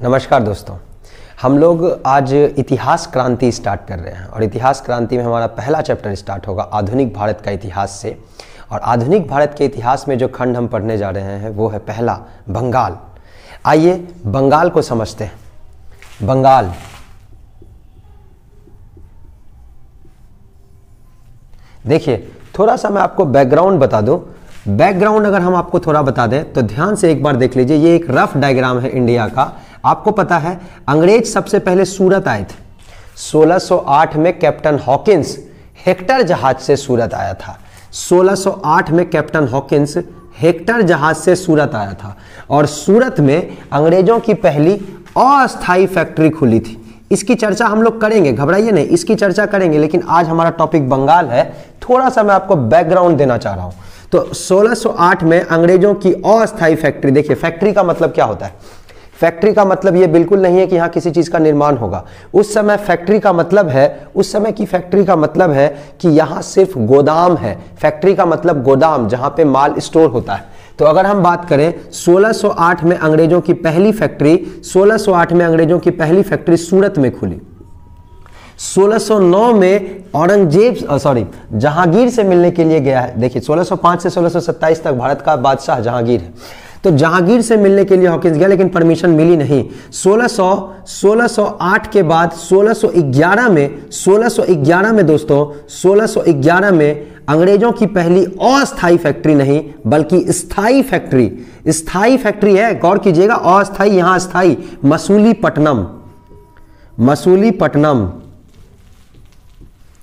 नमस्कार दोस्तों, हम लोग आज इतिहास क्रांति स्टार्ट कर रहे हैं और इतिहास क्रांति में हमारा पहला चैप्टर स्टार्ट होगा आधुनिक भारत का इतिहास से। और आधुनिक भारत के इतिहास में जो खंड हम पढ़ने जा रहे हैं वो है पहला बंगाल। आइए बंगाल को समझते हैं। बंगाल देखिए, थोड़ा सा मैं आपको बैकग्राउंड बता दूं। बैकग्राउंड अगर हम आपको थोड़ा बता दें तो ध्यान से एक बार देख लीजिए। ये एक रफ डायग्राम है इंडिया का। आपको पता है अंग्रेज सबसे पहले सूरत आए थे 1608 में। कैप्टन हॉकिंस हेक्टर जहाज से सूरत आया था। 1608 में कैप्टन हॉकिंस हेक्टर जहाज से सूरत आया था और सूरत में अंग्रेजों की पहली अस्थायी फैक्ट्री खुली थी। इसकी चर्चा हम लोग करेंगे, घबराइए नहीं, इसकी चर्चा करेंगे। लेकिन आज हमारा टॉपिक बंगाल है। थोड़ा सा मैं आपको बैकग्राउंड देना चाह रहा हूं। तो 1608 में अंग्रेजों की अस्थायी फैक्ट्री, देखिए फैक्ट्री का मतलब क्या होता है। फैक्ट्री का मतलब ये बिल्कुल नहीं है कि यहां किसी चीज का निर्माण होगा। उस समय फैक्ट्री का मतलब है, उस समय की फैक्ट्री का मतलब है कि यहां सिर्फ गोदाम है। फैक्ट्री का मतलब गोदाम, जहां पे माल स्टोर होता है। तो अगर हम बात करें 1608 में अंग्रेजों की पहली फैक्ट्री, 1608 में अंग्रेजों की पहली फैक्ट्री सूरत में खुली। 1609 में जहांगीर से मिलने के लिए गया है। देखिए 1605 से 1627 तक भारत का बादशाह जहांगीर है। तो जहांगीर से मिलने के लिए हॉकिंस गया लेकिन परमिशन मिली नहीं। 1608 के बाद 1611 में दोस्तों 1611 में अंग्रेजों की पहली अस्थाई फैक्ट्री नहीं बल्कि स्थाई फैक्ट्री है। गौर कीजिएगा, अस्थाई यहां स्थाई, मसूलीपट्टनम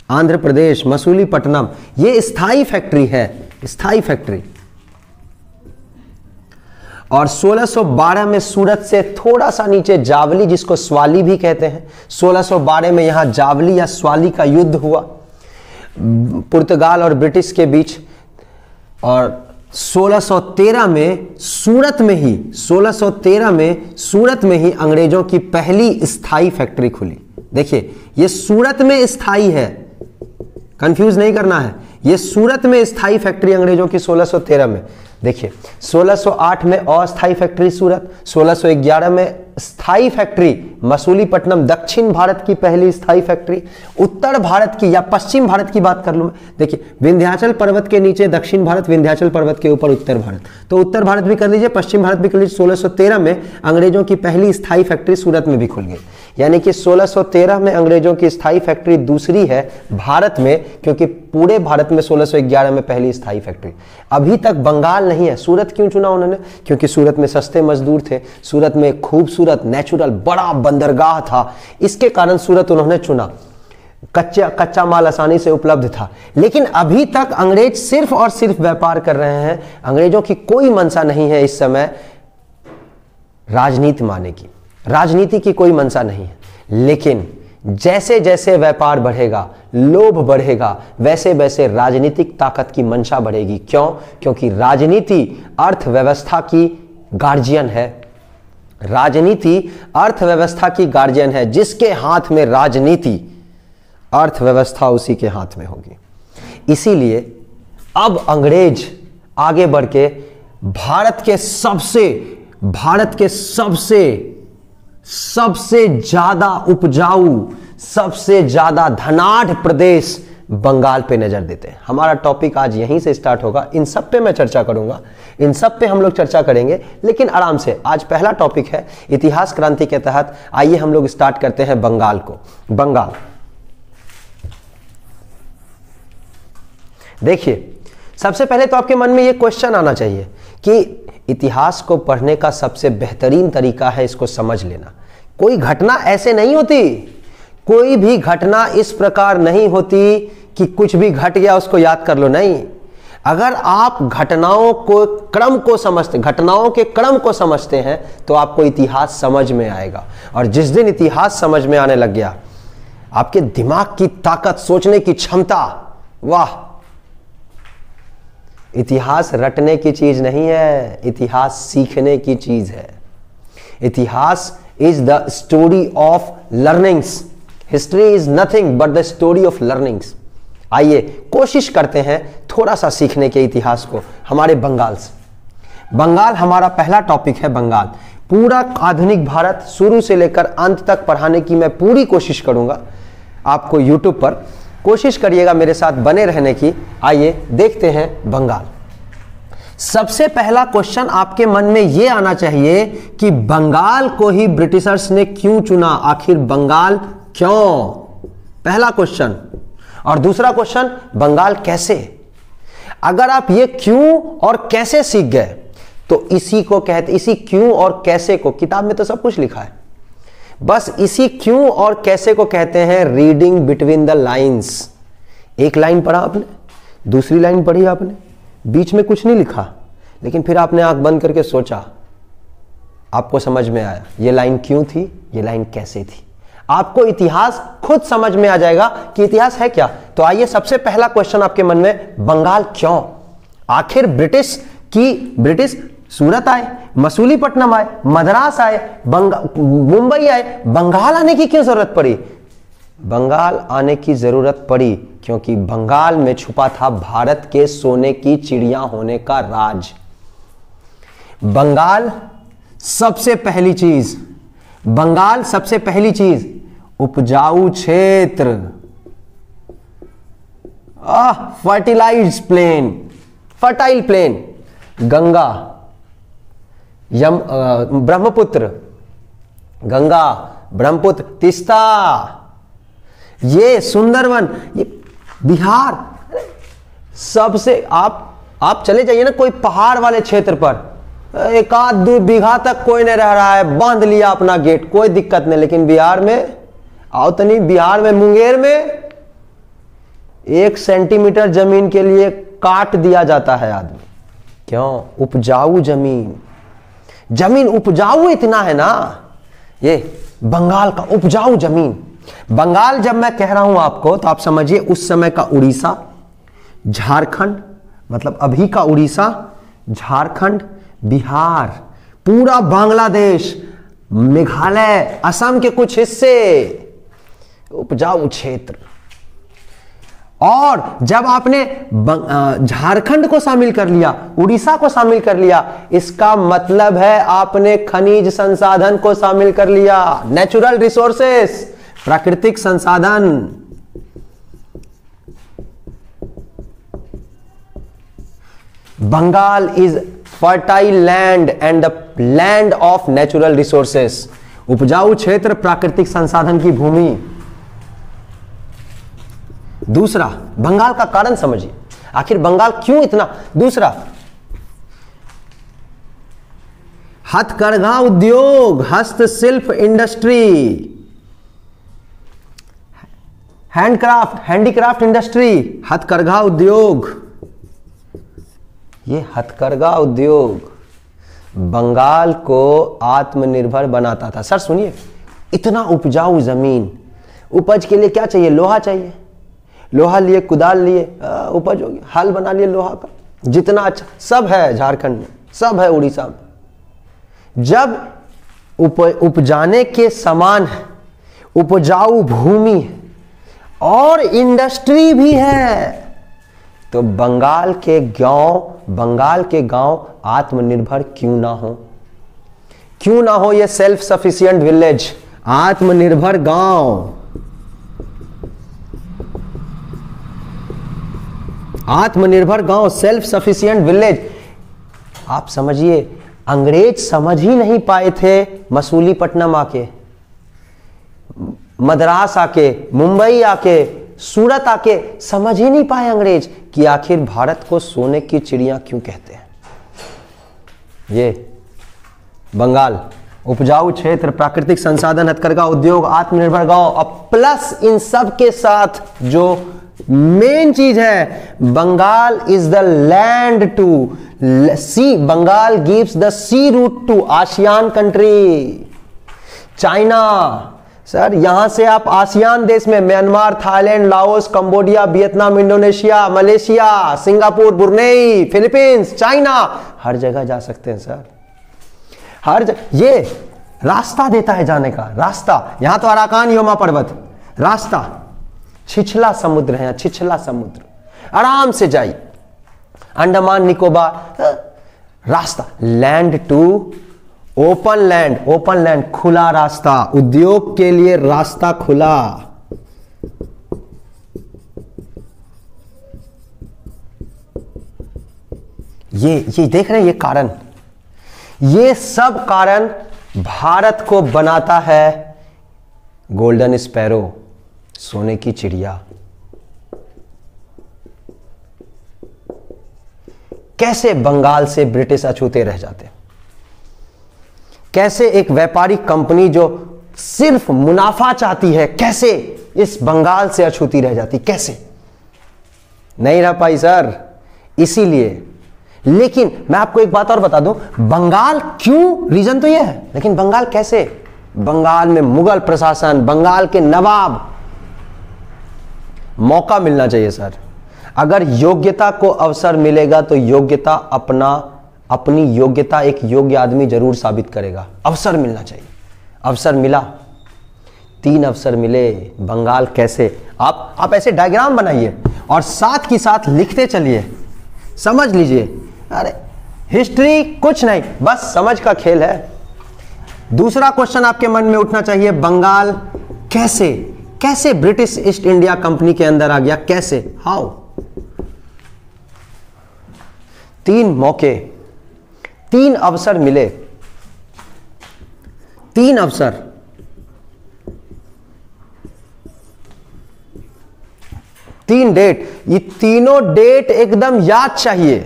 आंध्र प्रदेश, मसूलीपट्टनम, ये स्थाई फैक्ट्री है, स्थाई फैक्ट्री। और 1612 में सूरत से थोड़ा सा नीचे जावली, जिसको स्वाली भी कहते हैं, 1612 में यहां जावली या स्वाली का युद्ध हुआ पुर्तगाल और ब्रिटिश के बीच। और 1613 में सूरत में ही अंग्रेजों की पहली स्थाई फैक्ट्री खुली। देखिए ये सूरत में स्थाई है, कंफ्यूज नहीं करना है, ये सूरत में स्थाई फैक्ट्री अंग्रेजों की 1613 में। देखिए 1608 में अस्थाई फैक्ट्री सूरत, 1611 में स्थाई फैक्ट्री मसूलीपट्टनम, दक्षिण भारत की पहली स्थाई फैक्ट्री। उत्तर भारत की या पश्चिम भारत की बात कर लूं मैं, देखिए विंध्याचल पर्वत के नीचे दक्षिण भारत, विंध्याचल पर्वत के ऊपर उत्तर भारत, तो उत्तर भारत भी कर लीजिए, पश्चिम भारत भी कर लीजिए। 1613 में अंग्रेजों की पहली स्थाई फैक्ट्री सूरत में भी खुल गई। यानी कि 1613 में अंग्रेजों की स्थाई फैक्ट्री दूसरी है भारत में, क्योंकि पूरे भारत में 1611 में पहली स्थाई फैक्ट्री। अभी तक बंगाल नहीं है। सूरत क्यों चुना उन्होंने? क्योंकि सूरत में सस्ते मजदूर थे, सूरत में खूबसूरत नेचुरल बड़ा बंदरगाह था, इसके कारण सूरत उन्होंने चुना। कच्चा माल आसानी से उपलब्ध था। लेकिन अभी तक अंग्रेज सिर्फ और सिर्फ व्यापार कर रहे हैं। अंग्रेजों की कोई मंशा नहीं है इस समय राजनीति की कोई मंशा नहीं है। लेकिन जैसे जैसे व्यापार बढ़ेगा, लोभ बढ़ेगा, वैसे वैसे राजनीतिक ताकत की मंशा बढ़ेगी। क्यों? क्योंकि राजनीति अर्थव्यवस्था की गार्जियन है। राजनीति अर्थव्यवस्था की गार्जियन है। जिसके हाथ में राजनीति, अर्थव्यवस्था उसी के हाथ में होगी। इसीलिए अब अंग्रेज आगे बढ़ के भारत के सबसे ज्यादा उपजाऊ, सबसे ज्यादा धनाढ़ प्रदेश बंगाल पे नजर देते हैं। हमारा टॉपिक आज यहीं से स्टार्ट होगा। इन सब पे मैं चर्चा करूंगा, इन सब पे हम लोग चर्चा करेंगे, लेकिन आराम से। आज पहला टॉपिक है इतिहास क्रांति के तहत। आइए हम लोग स्टार्ट करते हैं बंगाल को। बंगाल देखिए, सबसे पहले तो आपके मन में यह क्वेश्चन आना चाहिए कि इतिहास को पढ़ने का सबसे बेहतरीन तरीका है इसको समझ लेना। कोई घटना ऐसे नहीं होती, कोई भी घटना इस प्रकार नहीं होती कि कुछ भी घट गया उसको याद कर लो। नहीं, अगर आप घटनाओं के क्रम को समझते हैं तो आपको इतिहास समझ में आएगा। और जिस दिन इतिहास समझ में आने लग गया, आपके दिमाग की ताकत, सोचने की क्षमता, वाह! इतिहास रटने की चीज नहीं है, इतिहास सीखने की चीज है। इतिहास is the story of learnings. History is nothing but the story of learnings. आइए कोशिश करते हैं थोड़ा सा सीखने के इतिहास को हमारे बंगाल से। बंगाल हमारा पहला टॉपिक है। बंगाल पूरा आधुनिक भारत शुरू से लेकर अंत तक पढ़ाने की मैं पूरी कोशिश करूंगा आपको यूट्यूब पर। कोशिश करिएगा मेरे साथ बने रहने की। आइए देखते हैं बंगाल। सबसे पहला क्वेश्चन आपके मन में यह आना चाहिए कि बंगाल को ही ब्रिटिशर्स ने क्यों चुना, आखिर बंगाल क्यों, पहला क्वेश्चन। और दूसरा क्वेश्चन, बंगाल कैसे। अगर आप ये क्यों और कैसे सीख गए तो इसी को कहते, इसी क्यों और कैसे को, किताब में तो सब कुछ लिखा है, बस इसी क्यों और कैसे को कहते हैं रीडिंग बिटवीन द लाइंस। एक लाइन पढ़ा आपने, दूसरी लाइन पढ़ी आपने, बीच में कुछ नहीं लिखा, लेकिन फिर आपने आंख बंद करके सोचा, आपको समझ में आया ये लाइन क्यों थी, ये लाइन कैसे थी। आपको इतिहास खुद समझ में आ जाएगा कि इतिहास है क्या। तो आइए सबसे पहला क्वेश्चन आपके मन में, बंगाल क्यों। आखिर ब्रिटिश सूरत आए, मसूलीपट्टनम आए, मद्रास आए, मुंबई आए, बंगाल आने की क्यों जरूरत पड़ी। बंगाल आने की जरूरत पड़ी क्योंकि बंगाल में छुपा था भारत के सोने की चिड़िया होने का राज। बंगाल सबसे पहली चीज, बंगाल सबसे पहली चीज उपजाऊ क्षेत्र, फर्टाइल प्लेन, गंगा ब्रह्मपुत्र, गंगा ब्रह्मपुत्र, तीस्ता, ये सुंदरवन, ये बिहार, सबसे आप चले जाइए ना कोई पहाड़ वाले क्षेत्र पर, 1-2 बीघा तक कोई नहीं रह रहा है, बांध लिया अपना गेट, कोई दिक्कत नहीं। लेकिन बिहार में आओ तो नहीं, बिहार में मुंगेर में 1 सेंटीमीटर जमीन के लिए काट दिया जाता है आदमी। क्यों? उपजाऊ जमीन उपजाऊ इतना है ना, ये बंगाल का उपजाऊ जमीन। बंगाल जब मैं कह रहा हूं आपको तो आप समझिए उस समय का उड़ीसा, झारखंड, मतलब अभी का उड़ीसा, झारखंड, बिहार, पूरा बांग्लादेश, मेघालय, असम के कुछ हिस्से, उपजाऊ क्षेत्र। और जब आपने झारखंड को शामिल कर लिया, उड़ीसा को शामिल कर लिया, इसका मतलब है आपने खनिज संसाधन को शामिल कर लिया, नेचुरल रिसोर्सेस, प्राकृतिक संसाधन। Bengal is fertile land and the land of natural resources, उपजाऊ क्षेत्र, प्राकृतिक संसाधन की भूमि। दूसरा, बंगाल का कारण समझिए, आखिर बंगाल क्यों इतना। दूसरा, हथकरघा उद्योग, हस्तशिल्प इंडस्ट्री, हैंडीक्राफ्ट इंडस्ट्री, हथकरघा उद्योग। ये हथकरघा उद्योग बंगाल को आत्मनिर्भर बनाता था। सर सुनिए, इतना उपजाऊ जमीन, उपज के लिए क्या चाहिए, लोहा चाहिए, लोहा लिए, कुदाल लिए, उपज हो गया, हल बना लिए लोहा का, जितना अच्छा सब है झारखंड में, सब है उड़ीसा में। जब उपजाने के समान है, उपजाऊ भूमि है और इंडस्ट्री भी है, तो बंगाल के गांव आत्मनिर्भर क्यों ना हो। क्यों ना हो ये सेल्फ सफिशिएंट विलेज, आत्मनिर्भर गांव, आत्मनिर्भर गांव, सेल्फ सफिशिएंट विलेज। आप समझिए, अंग्रेज समझ ही नहीं पाए थे मसूलीपट्टनम आके, मद्रास आके, मुंबई आके, सूरत आके, समझ ही नहीं पाए अंग्रेज कि आखिर भारत को सोने की चिड़िया क्यों कहते हैं। ये बंगाल, उपजाऊ क्षेत्र, प्राकृतिक संसाधन, हथकरघा उद्योग, आत्मनिर्भर गांव, और प्लस इन सब के साथ जो मेन चीज है, Bengal is the land to sea, Bengal gives the sea route to ASEAN country, China. Sir यहां से आप आसियान देश में Myanmar, Thailand, Laos, Cambodia, Vietnam, Indonesia, Malaysia, Singapore, Brunei, Philippines, China, हर जगह जा सकते हैं सर, हर जगह। ये रास्ता देता है जाने का, रास्ता। यहां तो अराकान योमा पर्वत, रास्ता, छिछला समुद्र है, छिछला समुद्र, आराम से जाइए, अंडमान निकोबार, रास्ता, land to open land, open land, खुला रास्ता, उद्योग के लिए रास्ता खुला। ये देख रहे हैं, ये कारण, ये सब कारण भारत को बनाता है गोल्डन स्पैरो, सोने की चिड़िया। कैसे बंगाल से ब्रिटिश अछूते रह जाते, कैसे एक व्यापारिक कंपनी जो सिर्फ मुनाफा चाहती है, कैसे इस बंगाल से अछूती रह जाती, कैसे नहीं रह पाई सर। इसीलिए, लेकिन मैं आपको एक बात और बता दूं, बंगाल क्यों, रीजन तो यह है, लेकिन बंगाल कैसे, बंगाल में मुगल प्रशासन, बंगाल के नवाब, मौका मिलना चाहिए सर। अगर योग्यता को अवसर मिलेगा तो योग्यता अपनी योग्यता एक योग्य आदमी जरूर साबित करेगा। अवसर मिलना चाहिए, अवसर मिला, 3 अवसर मिले। बंगाल कैसे, आप ऐसे डायग्राम बनाइए और साथ की साथ लिखते चलिए, समझ लीजिए। अरे हिस्ट्री कुछ नहीं, बस समझ का खेल है। दूसरा क्वेश्चन आपके मन में उठना चाहिए, बंगाल कैसे ब्रिटिश ईस्ट इंडिया कंपनी के अंदर आ गया, कैसे, हाउ। 3 मौके, 3 अवसर मिले, 3 अवसर। तीन डेट, ये तीनों डेट एकदम याद चाहिए,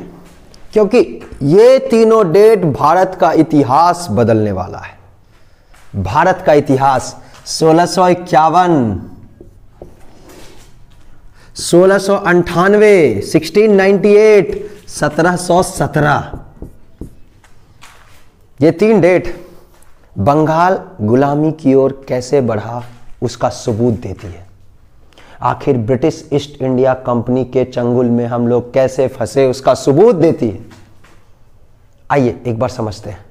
क्योंकि ये तीनों डेट भारत का इतिहास बदलने वाला है। भारत का इतिहास 1651, 1698, 1698, 1717, ये 3 डेट बंगाल गुलामी की ओर कैसे बढ़ा उसका सबूत देती है। आखिर ब्रिटिश ईस्ट इंडिया कंपनी के चंगुल में हम लोग कैसे फंसे उसका सबूत देती है। आइए एक बार समझते हैं।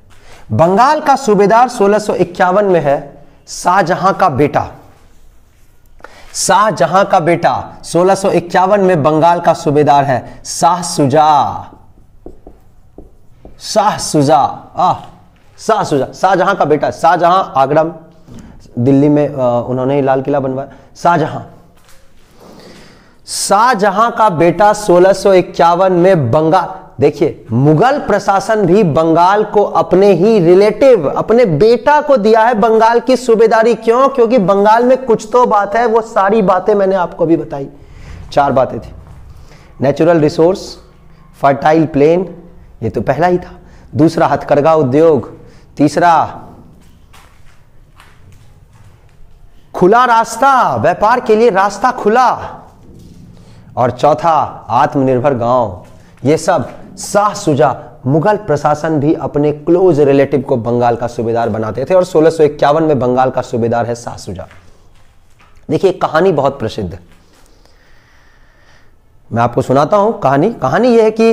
बंगाल का सूबेदार 1651 में है शाहजहां का बेटा। शाहजहां का बेटा 1651 में बंगाल का सूबेदार है शाह सुजा। शाहजहां का बेटा, शाहजहां आगरा दिल्ली में उन्होंने ही लाल किला बनवाया। शाहजहां का बेटा 1651 में बंगाल, देखिए मुगल प्रशासन भी बंगाल को अपने ही रिलेटिव, अपने बेटा को दिया है बंगाल की सूबेदारी। क्यों? क्योंकि बंगाल में कुछ तो बात है, वो सारी बातें मैंने आपको भी बताई। 4 बातें थी, नेचुरल रिसोर्स, फर्टाइल प्लेन, ये तो पहला ही था। दूसरा हथकरघा उद्योग, तीसरा खुला रास्ता, व्यापार के लिए रास्ता खुला, और चौथा आत्मनिर्भर गांव। ये सब शाह सुजा, मुगल प्रशासन भी अपने क्लोज रिलेटिव को बंगाल का सूबेदार बनाते थे, और 1651 में बंगाल का सूबेदार है शाह सुजा। देखिए कहानी बहुत प्रसिद्ध है, मैं आपको सुनाता हूं कहानी यह है कि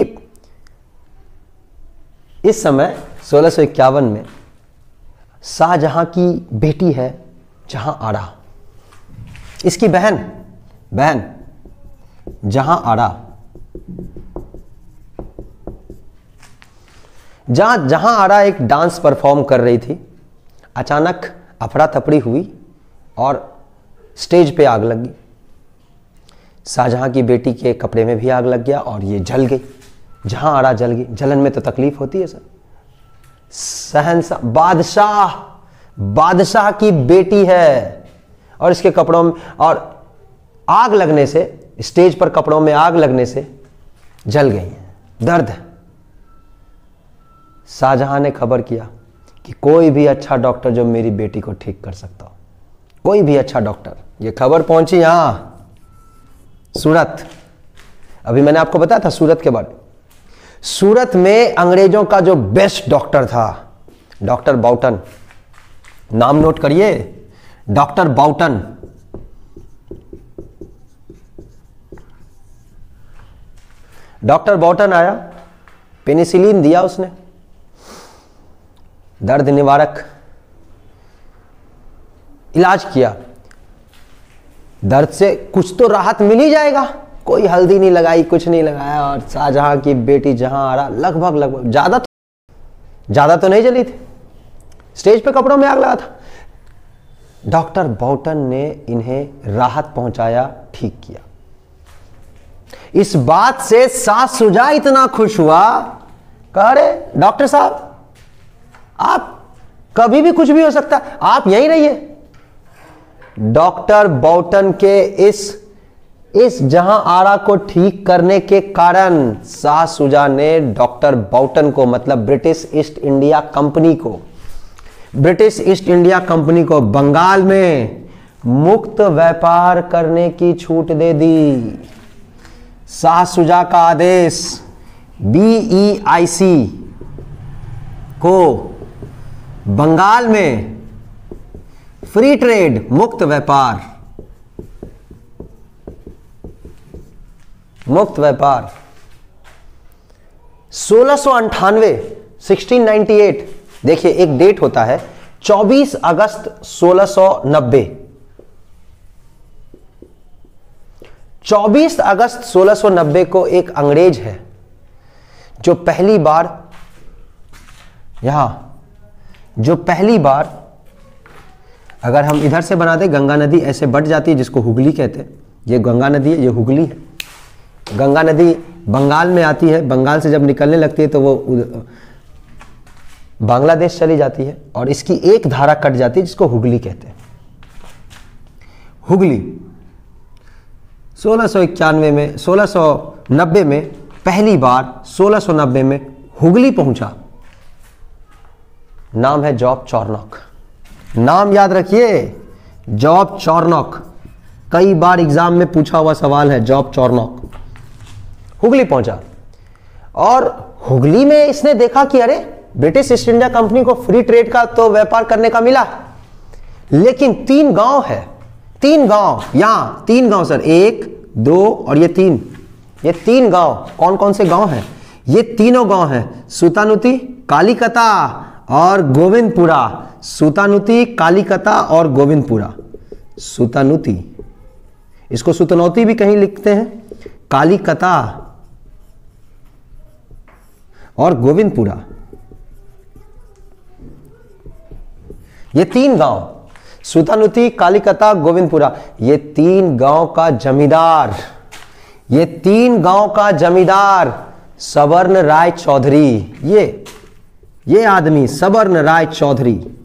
इस समय 1651 में शाहजहां की बेटी है जहां आरा, इसकी बहन जहां आरा, जहां आरा एक डांस परफॉर्म कर रही थी। अचानक अफरा तफरी हुई और स्टेज पे आग लग गई। शाहजहां की बेटी के कपड़े में भी आग लग गया और ये जल गई। जहां आरा जल गई। जलन में तो तकलीफ होती है सर। शहंशाह, बादशाह की बेटी है और इसके कपड़ों में, और आग लगने से, स्टेज पर कपड़ों में आग लगने से जल गई है, दर्द है। शाहजहां ने खबर किया कि कोई भी अच्छा डॉक्टर जो मेरी बेटी को ठीक कर सकता हो, कोई भी अच्छा डॉक्टर। ये खबर पहुंची यहां सूरत। अभी मैंने आपको बताया था सूरत के बारे में। सूरत में अंग्रेजों का जो बेस्ट डॉक्टर था डॉक्टर बाउटन, नाम नोट करिए, डॉक्टर बाउटन। डॉक्टर बाउटन आया, पेनिसिलिन दिया उसने, दर्द निवारक इलाज किया। दर्द से कुछ तो राहत मिल ही जाएगा। कोई हल्दी नहीं लगाई, कुछ नहीं लगाया, और शाहजहां की बेटी जहां आ रहा, लगभग ज्यादा तो नहीं जली थी, स्टेज पे कपड़ों में आग लगा था। डॉक्टर बाउटन ने इन्हें राहत पहुंचाया, ठीक किया। इस बात से शाहसुजा इतना खुश हुआ, कह रहे डॉक्टर साहब आप कभी भी कुछ भी हो सकता है, आप यहीं रहिए। डॉक्टर बाउटन के इस जहां आरा को ठीक करने के कारण शाहसुजा ने डॉक्टर बाउटन को, मतलब ब्रिटिश ईस्ट इंडिया कंपनी को बंगाल में मुक्त व्यापार करने की छूट दे दी। शाहसुजा का आदेश BEIC को बंगाल में फ्री ट्रेड, मुक्त व्यापार 1698 1698, देखिए एक डेट होता है 24 अगस्त 1690। 24 अगस्त 1690 को एक अंग्रेज है जो पहली बार अगर हम इधर से बना दें, गंगा नदी ऐसे बढ़ जाती है जिसको हुगली कहते हैं, ये गंगा नदी है, ये हुगली है। गंगा नदी बंगाल में आती है, बंगाल से जब निकलने लगती है तो वो बांग्लादेश चली जाती है और इसकी एक धारा कट जाती है जिसको हुगली कहते हैं। हुगली 1690 में पहली बार 1690 में हुगली पहुंचा। नाम है जॉब चॉर्नॉक। नाम याद रखिए, जॉब चॉर्नॉक, कई बार एग्जाम में पूछा हुआ सवाल है। जॉब चॉर्नॉक हुगली पहुंचा और हुगली में इसने देखा कि अरे ब्रिटिश ईस्ट इंडिया कंपनी को फ्री ट्रेड का तो व्यापार करने का मिला, लेकिन 3 गांव है, 3 गांव, यहां 3 गांव सर, 1 2 और ये 3, ये 3 गांव कौन कौन से गांव हैं? ये तीनों गांव हैं सुतानुती, कालीकता और गोविंदपुरा। सुतानुती, कालीकता और गोविंदपुरा। सुतानुती, इसको सुतनौती भी कहीं लिखते हैं, कालीकता और गोविंदपुरा, ये 3 गांव, सुतानुती, कालीकता, गोविंदपुरा, ये 3 गांव का जमींदार, ये 3 गांव का जमींदार सवर्ण राय चौधरी, ये आदमी सवर्ण राय चौधरी,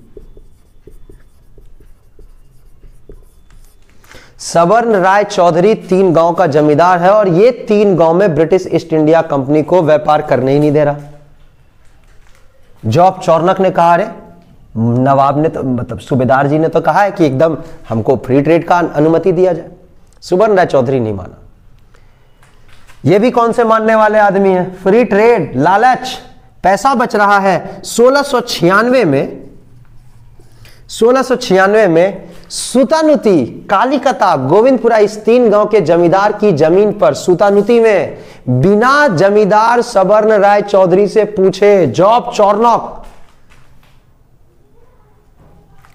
सवर्ण राय चौधरी 3 गांव का जमींदार है और ये 3 गांव में ब्रिटिश ईस्ट इंडिया कंपनी को व्यापार करने ही नहीं दे रहा। जॉब चॉर्नॉक ने कहा, अरे नवाब ने तो, मतलब सूबेदार जी ने तो कहा है कि एकदम हमको फ्री ट्रेड का अनुमति दिया जाए। सवर्ण राय चौधरी नहीं माना। ये भी कौन से मानने वाले आदमी हैं? फ्री ट्रेड, लालच, पैसा बच रहा है। 1696 में सुतानुती, कालीकता, गोविंदपुरा, इस 3 गांव के जमींदार की जमीन पर सुतानुती में बिना जमींदार सवर्ण राय चौधरी से पूछे जॉब चॉर्नॉक,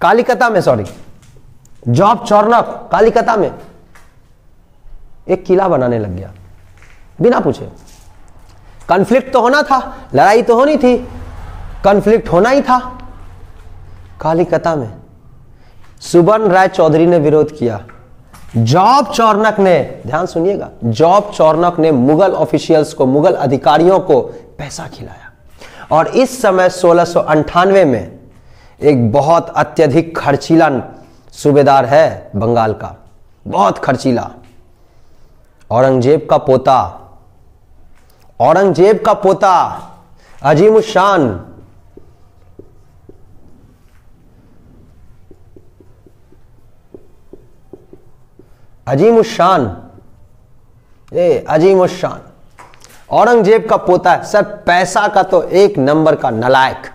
कालीकता में, सॉरी, जॉब चॉर्नॉक कालीकता में एक किला बनाने लग गया बिना पूछे। कॉन्फ्लिक्ट तो होना था, लड़ाई तो होनी थी, कॉन्फ्लिक्ट होना ही था। कालीकता में सवर्ण राय चौधरी ने विरोध किया। जॉब चॉर्नॉक ने, ध्यान सुनिएगा, जॉब चॉर्नॉक ने मुगल ऑफिशियल्स को, मुगल अधिकारियों को पैसा खिलाया। और इस समय 1698 में एक बहुत अत्यधिक खर्चीला सूबेदार है बंगाल का, बहुत खर्चीला, औरंगजेब का पोता अजीमुशान, अजीमुशान औरंगजेब का पोता है सर। पैसा का तो एक नंबर का नलायक।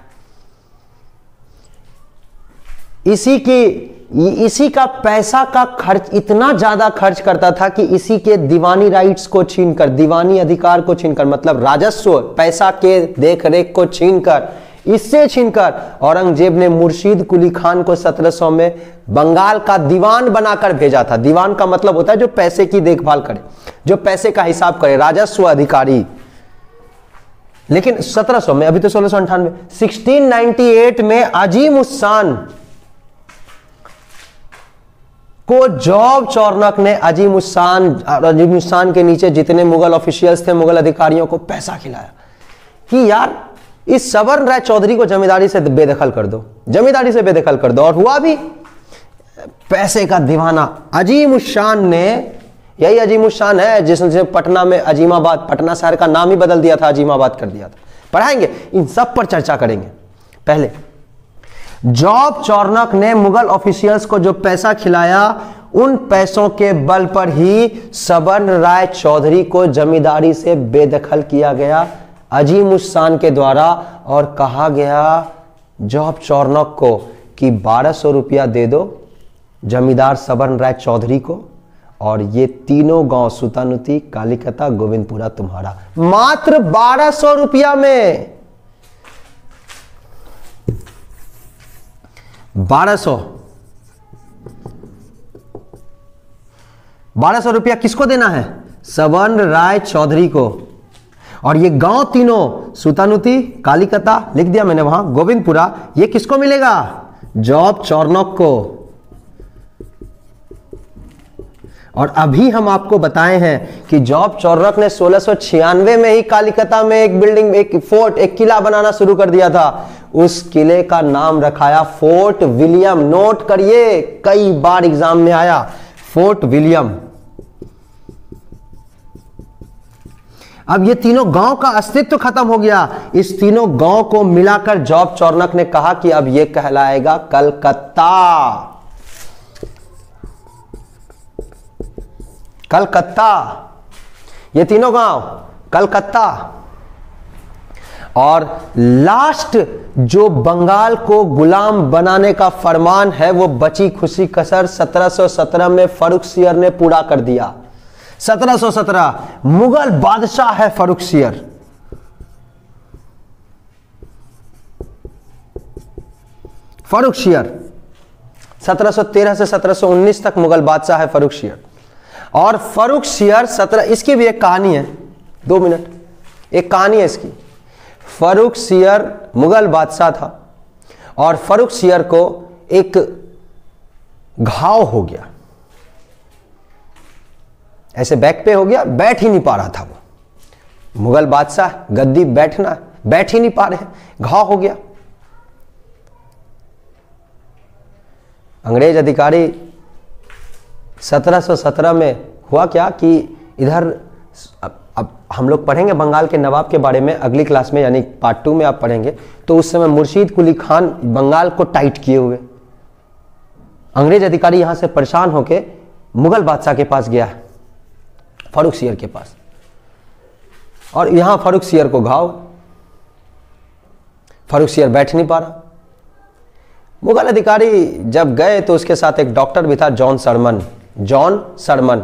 इसी का पैसा का खर्च इतना ज्यादा खर्च करता था कि इसी के दीवानी राइट्स को छीनकर, दीवानी अधिकार को छीनकर, मतलब राजस्व, पैसा के देखरेख को छीनकर, इससे छीनकर औरंगजेब ने मुर्शीद कुली खान को 1700 में बंगाल का दीवान बनाकर भेजा था। दीवान का मतलब होता है जो पैसे की देखभाल करे, जो पैसे का हिसाब करे, राजस्व अधिकारी। लेकिन 1700 में, अभी तो 1698, 1698 में अजीम उस्सान को जॉब चौरनक ने अजीम उस्सान के नीचे जितने मुगल ऑफिशियल्स थे, मुगल अधिकारियों को पैसा खिलाया कि यार इस सवर्ण राय चौधरी को जमींदारी से बेदखल कर दो, जमींदारी से बेदखल कर दो। और हुआ भी, पैसे का दीवाना अजीम उस्सान ने, यही अजीम उस्सान है जिसने पटना में अजीमाबाद, पटना शहर का नाम ही बदल दिया था, अजीमाबाद कर दिया था। पढ़ाएंगे, इन सब पर चर्चा करेंगे। पहले जॉब चौरनक ने मुगल ऑफिशियल्स को जो पैसा खिलाया, उन पैसों के बल पर ही सवर्ण राय चौधरी को जमींदारी से बेदखल किया गया अजीम उस्सान के द्वारा। और कहा गया जॉब चौरनक को कि 1200 रुपया दे दो जमींदार सवर्ण राय चौधरी को, और ये तीनों गांव सुतानुती, कालिकता, गोविंदपुरा तुम्हारा। मात्र 1200 रुपया में, 1200 रुपया किसको देना है? सवर्ण राय चौधरी को। और ये गांव तीनों सुतानुती, कालिकता लिख दिया मैंने वहां, गोविंदपुरा, ये किसको मिलेगा? जॉब चौरनक को। और अभी हम आपको बताए हैं कि जॉब चौरनक ने 1696 में ही कालिकता में एक बिल्डिंग, एक फोर्ट, एक किला बनाना शुरू कर दिया था। उस किले का नाम रखाया फोर्ट विलियम। नोट करिए, कई बार एग्जाम में आया, फोर्ट विलियम। अब ये तीनों गांव का अस्तित्व खत्म हो गया। इस तीनों गांव को मिलाकर जॉब चौरनक ने कहा कि अब ये कहलाएगा कलकत्ता। कलकत्ता, ये तीनों गांव कलकत्ता। और लास्ट जो बंगाल को गुलाम बनाने का फरमान है, वो बची खुशी कसर 1717 में फर्रुखसियर ने पूरा कर दिया। 1717 मुगल बादशाह है फर्रुखसियर। फर्रुखसियर 1713 से 1719 तक मुगल बादशाह है फर्रुखसियर। और फर्रुखसियर 17, इसकी भी एक कहानी है, 2 मिनट, एक कहानी है इसकी। फर्रुखसियर मुगल बादशाह था और फर्रुखसियर को एक घाव हो गया, ऐसे बैक पे हो गया, बैठ ही नहीं पा रहा था वो। मुगल बादशाह, गद्दी बैठना, बैठ ही नहीं पा रहे, घाव हो गया। अंग्रेज अधिकारी 1717 में हुआ क्या कि इधर, अब हम लोग पढ़ेंगे बंगाल के नवाब के बारे में अगली क्लास में, यानी पार्ट 2 में आप पढ़ेंगे। तो उस समय मुर्शीद कुली खान बंगाल को टाइट किए हुए, अंग्रेज अधिकारी यहां से परेशान होकर मुगल बादशाह के पास गया, फर्रुखसियर के पास, और यहां फर्रुखसियर को घाव, फर्रुखसियर बैठ नहीं पा रहा। मुगल अधिकारी जब गए तो उसके साथ एक डॉक्टर भी था, जॉन सरमन। जॉन सरमन,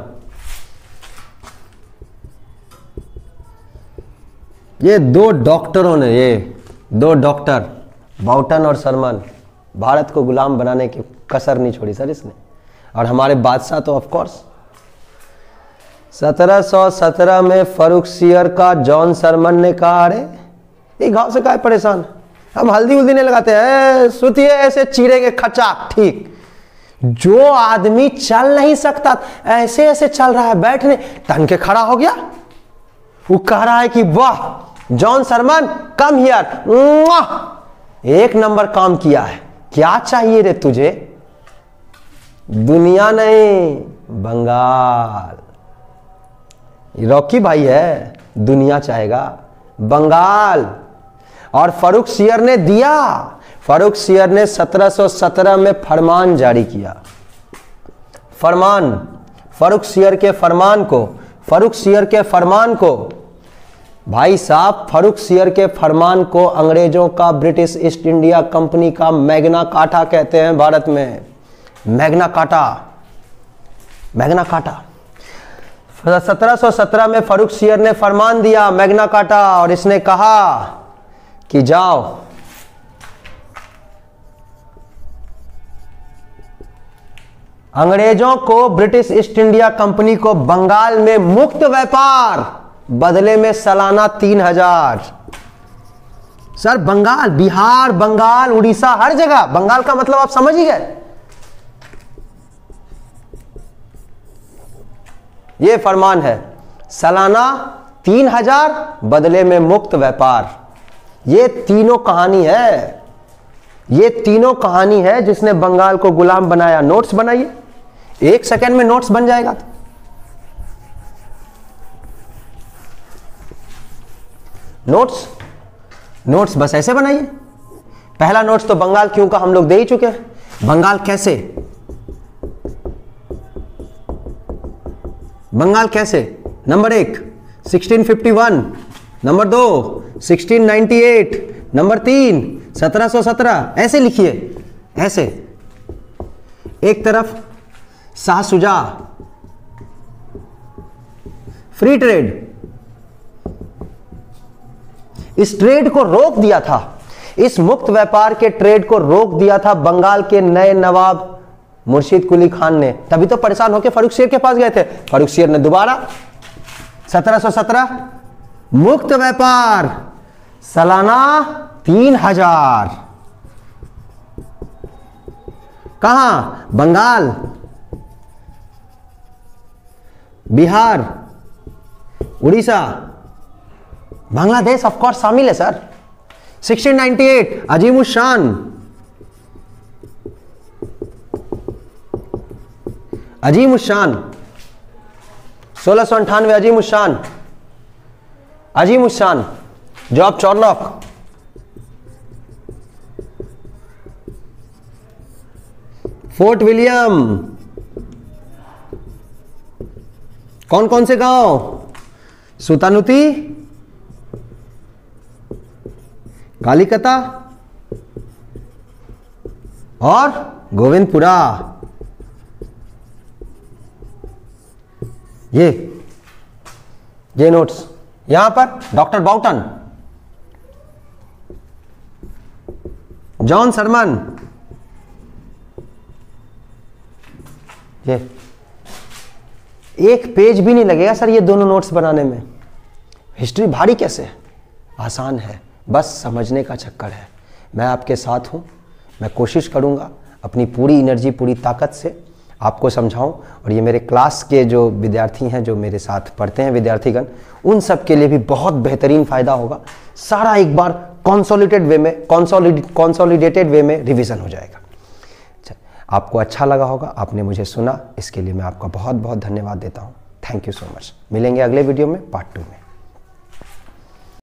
ये 2 डॉक्टरों ने, ये 2 डॉक्टर बाउटन और सरमन, भारत को गुलाम बनाने की कसर नहीं छोड़ी सर इसने। और हमारे बादशाह तो ऑफ कोर्स 1717 में फर्रुखसियर का जॉन सरमन ने कहा, अरे ये घाव से काहे परेशान, हम हल्दी उल्दी नहीं लगाते हैं, सुतिए ऐसे चीरेंगे खचाक। ठीक, जो आदमी चल नहीं सकता ऐसे ऐसे चल रहा है, बैठने तन के खड़ा हो गया। वो कह रहा है कि वाह जॉन सरमन कम हियर, एक नंबर काम किया है, क्या चाहिए रे तुझे? दुनिया नहीं, बंगाल। रॉकी भाई है, दुनिया चाहेगा, बंगाल। और फर्रुखसियर ने दिया। फर्रुखसियर ने 1717 में फरमान जारी किया। फरमान, फर्रुखसियर के फरमान को भाई साहब, फर्रुखसियर के फरमान को अंग्रेजों का, ब्रिटिश ईस्ट इंडिया कंपनी का मैग्ना कार्टा कहते हैं भारत में। Magna carta, Magna carta. 1717 में फर्रुखसियर ने फरमान दिया, मैग्ना कार्टा, और इसने कहा कि जाओ अंग्रेजों को, ब्रिटिश ईस्ट इंडिया कंपनी को बंगाल में मुक्त व्यापार, बदले में सालाना 3000। सर बंगाल, बिहार, बंगाल, उड़ीसा, हर जगह बंगाल का मतलब आप समझ ही गए। ये फरमान है, सालाना 3000, बदले में मुक्त व्यापार। ये तीनों कहानी है, ये तीनों कहानी है जिसने बंगाल को गुलाम बनाया। नोट्स बनाइए, 1 सेकंड में नोट्स बन जाएगा। नोट्स बस ऐसे बनाइए। पहला नोट्स तो बंगाल क्यों का हम लोग दे ही चुके हैं। बंगाल कैसे, बंगाल कैसे, नंबर 1 1651, नंबर 2 1698, नंबर 3 1717। ऐसे लिखिए, ऐसे। एक तरफ शाह सुजा, फ्री ट्रेड, इस ट्रेड को रोक दिया था, इस मुक्त व्यापार के ट्रेड को रोक दिया था बंगाल के नए नवाब मुर्शिद कुली खान ने। तभी तो परेशान होकर फर्रुखसियर के पास गए थे। फर्रुखसियर ने दोबारा 1717 मुक्त व्यापार, सालाना 3000। कहां, बंगाल, बिहार, उड़ीसा, बांग्लादेश ऑफ कोर्स शामिल है सर। 1698 अजीमुश शान, अजीमुश शान, 1698 अजीमुश शान, अजीमुश शान, जॉब चॉर्नॉक, फोर्ट विलियम, कौन कौन से गांव, सुतानुती, कालिकता और गोविंदपुरा। ये नोट्स। यहां पर डॉक्टर बाउटन, जॉन सरमन, ये एक पेज भी नहीं लगेगा सर ये दोनों नोट्स बनाने में। हिस्ट्री भारी कैसे है, आसान है, बस समझने का चक्कर है। मैं आपके साथ हूं, मैं कोशिश करूंगा अपनी पूरी एनर्जी, पूरी ताकत से आपको समझाऊं। और ये मेरे क्लास के जो विद्यार्थी हैं, जो मेरे साथ पढ़ते हैं विद्यार्थीगण, उन सब के लिए भी बहुत बेहतरीन फ़ायदा होगा। सारा एक बार कॉन्सोलिडेटेड वे में रिवीजन हो जाएगा। आपको अच्छा लगा होगा, आपने मुझे सुना, इसके लिए मैं आपका बहुत बहुत धन्यवाद देता हूँ। Thank you so much. मिलेंगे अगले वीडियो में, पार्ट 2 में।